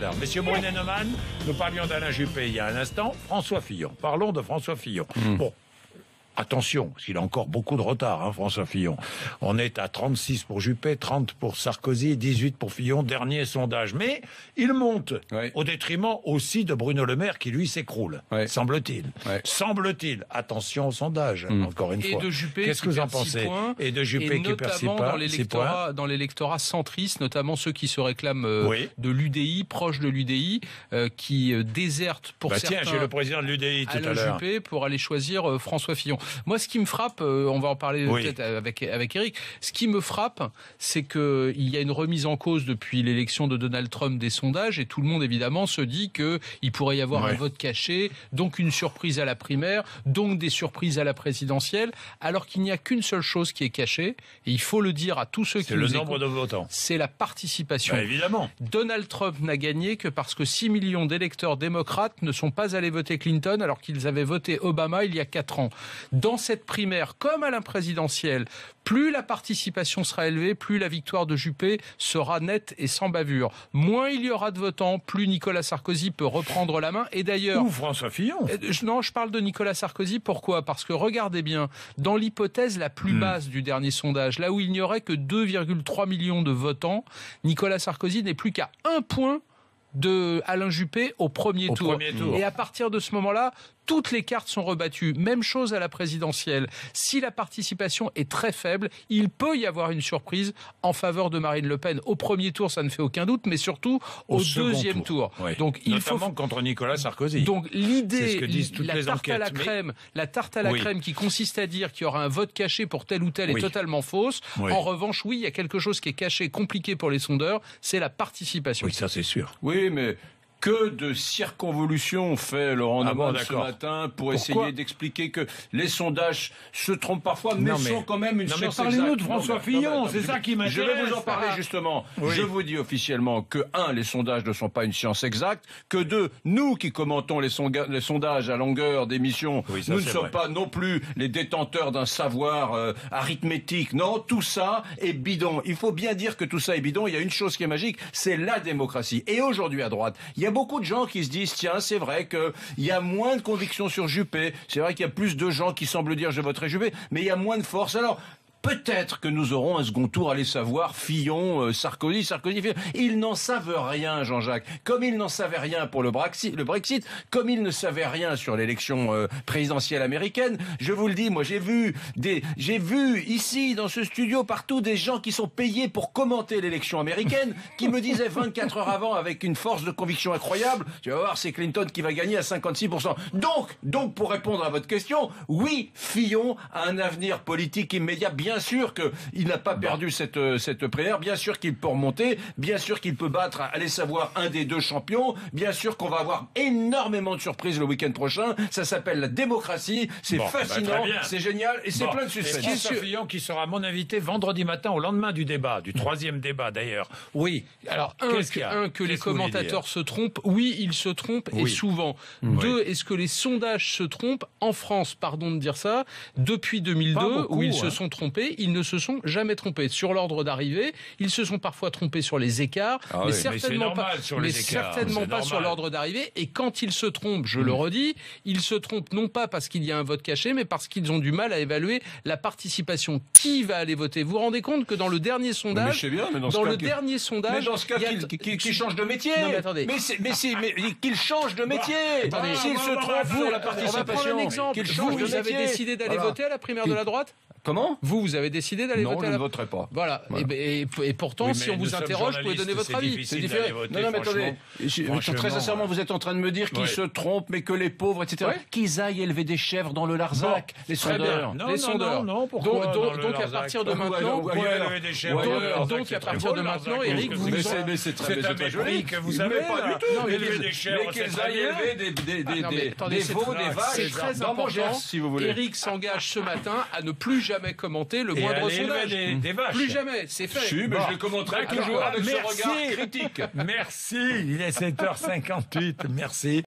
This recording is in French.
Alors, Messieurs Brune et Neumann, nous parlions d'Alain Juppé il y a un instant. François Fillon. Parlons de François Fillon. Bon. Attention, parce qu'il a encore beaucoup de retard, François Fillon. On est à 36 pour Juppé, 30 pour Sarkozy, 18 pour Fillon, dernier sondage. Mais il monte, au détriment aussi de Bruno Le Maire, qui lui s'écroule, semble-t-il. Semble-t-il. Attention au sondage, encore une fois. Et de Juppé, qu'est-ce que vous en pensez? Et de Juppé qui perd 6 points. Dans l'électorat centriste, notamment ceux qui se réclament de l'UDI, proches de l'UDI, qui désertent pour certains... Tiens, j'ai le président de l'UDI tout à l'heure. Juppé pour aller choisir François Fillon. Moi, ce qui me frappe, on va en parler peut-être avec Eric, ce qui me frappe, c'est qu'il y a une remise en cause depuis l'élection de Donald Trump des sondages, et tout le monde, évidemment, se dit qu'il pourrait y avoir un vote caché, donc une surprise à la primaire, donc des surprises à la présidentielle, alors qu'il n'y a qu'une seule chose qui est cachée, et il faut le dire à tous ceux qui nous écoutent. C'est le nombre de votants. C'est la participation. Évidemment. Donald Trump n'a gagné que parce que 6 millions d'électeurs démocrates ne sont pas allés voter Clinton, alors qu'ils avaient voté Obama il y a 4 ans. Dans cette primaire, comme à la présidentielle, plus la participation sera élevée, plus la victoire de Juppé sera nette et sans bavure. Moins il y aura de votants, plus Nicolas Sarkozy peut reprendre la main. Et d'ailleurs... Ou François Fillon. Non, je parle de Nicolas Sarkozy. Pourquoi? Parce que regardez bien, dans l'hypothèse la plus basse du dernier sondage, là où il n'y aurait que 2,3 millions de votants, Nicolas Sarkozy n'est plus qu'à 1 point de Alain Juppé au premier tour. Et à partir de ce moment-là, toutes les cartes sont rebattues. Même chose à la présidentielle. Si la participation est très faible, il peut y avoir une surprise en faveur de Marine Le Pen. Au premier tour, ça ne fait aucun doute, mais surtout au deuxième tour. Donc, notamment contre Nicolas Sarkozy. Donc l'idée, la tarte à la crème qui consiste à dire qu'il y aura un vote caché pour tel ou tel est totalement fausse. En revanche, il y a quelque chose qui est caché, compliqué pour les sondeurs, c'est la participation. Oui, ça c'est sûr. Oui, mais... Que de circonvolutions fait Laurent Neumann ce matin pour essayer d'expliquer que les sondages se trompent parfois, mais sont quand même une science exacte. Parlez-nous de François Fillon, c'est ça qui m'intéresse. Je vais vous en parler justement. Je vous dis officiellement que 1, les sondages ne sont pas une science exacte, que 2, nous qui commentons les sondages à longueur d'émission, nous ne sommes pas non plus les détenteurs d'un savoir arithmétique. Non, tout ça est bidon. Il faut bien dire que tout ça est bidon. Il y a une chose qui est magique, c'est la démocratie. Et aujourd'hui à droite, il y a beaucoup de gens qui se disent, tiens, c'est vrai qu'il y a moins de conviction sur Juppé, c'est vrai qu'il y a plus de gens qui semblent dire je voterai Juppé, mais il y a moins de force. Alors, peut-être que nous aurons un second tour, allez savoir, Fillon, Sarkozy, Fillon. Ils n'en savent rien, Jean-Jacques. Comme ils n'en savaient rien pour le Brexit, comme ils ne savaient rien sur l'élection présidentielle américaine, je vous le dis, moi j'ai vu ici, dans ce studio, partout, des gens qui sont payés pour commenter l'élection américaine, qui me disaient 24 heures avant, avec une force de conviction incroyable, tu vas voir, c'est Clinton qui va gagner à 56%. Donc, pour répondre à votre question, oui, Fillon a un avenir politique immédiat, bien sûr qu'il n'a pas perdu cette primaire, bien sûr qu'il peut remonter, bien sûr qu'il peut battre, allez savoir, un des 2 champions, bien sûr qu'on va avoir énormément de surprises le week-end prochain, ça s'appelle la démocratie, c'est fascinant, c'est génial, et c'est plein de suspense. François Fillon qui sera mon invité vendredi matin, au lendemain du débat, du 3e débat d'ailleurs. Oui. Alors, que les commentateurs se trompent, oui, ils se trompent, et souvent. 2, est-ce que les sondages se trompent? En France, pardon de dire ça, depuis 2002, où ils se sont trompés, ils ne se sont jamais trompés. Sur l'ordre d'arrivée, ils se sont parfois trompés sur les écarts, mais certainement pas sur l'ordre d'arrivée. Et quand ils se trompent, je le redis, ils se trompent non pas parce qu'il y a un vote caché, mais parce qu'ils ont du mal à évaluer la participation. Qui va aller voter? Vous vous rendez compte que dans le dernier sondage, qu'il change de métier. Non, mais attendez. Mais qu'il change de métier. S'il se trompe sur la participation, on va prendre un exemple. Vous avez décidé d'aller voter à la primaire de la droite? Comment? Vous avez décidé d'aller voter? Non, je ne voterai pas. Voilà. Et pourtant, si on vous interroge, vous pouvez donner votre avis. C'est différent. Non, mais attendez. Très sincèrement, vous êtes en train de me dire qu'ils se trompent, mais que les pauvres, etc. Qu'ils aillent élever des chèvres dans le Larzac. Les sondeurs. Les sondeurs. Non, pourquoi? Donc, à partir de maintenant, Eric, vous mais c'est très joli que vous avez pas du tout. Élever des chèvres, mais qu'ils aillent élever des veaux, des vaches. C'est très important. Si vous voulez. Eric s'engage ce matin à ne plus jamais commenter le moindre sondage. Des vaches. Plus jamais, c'est fait. Si, mais je le commenterai toujours avec ce regard critique. Merci, il est 7h58, merci.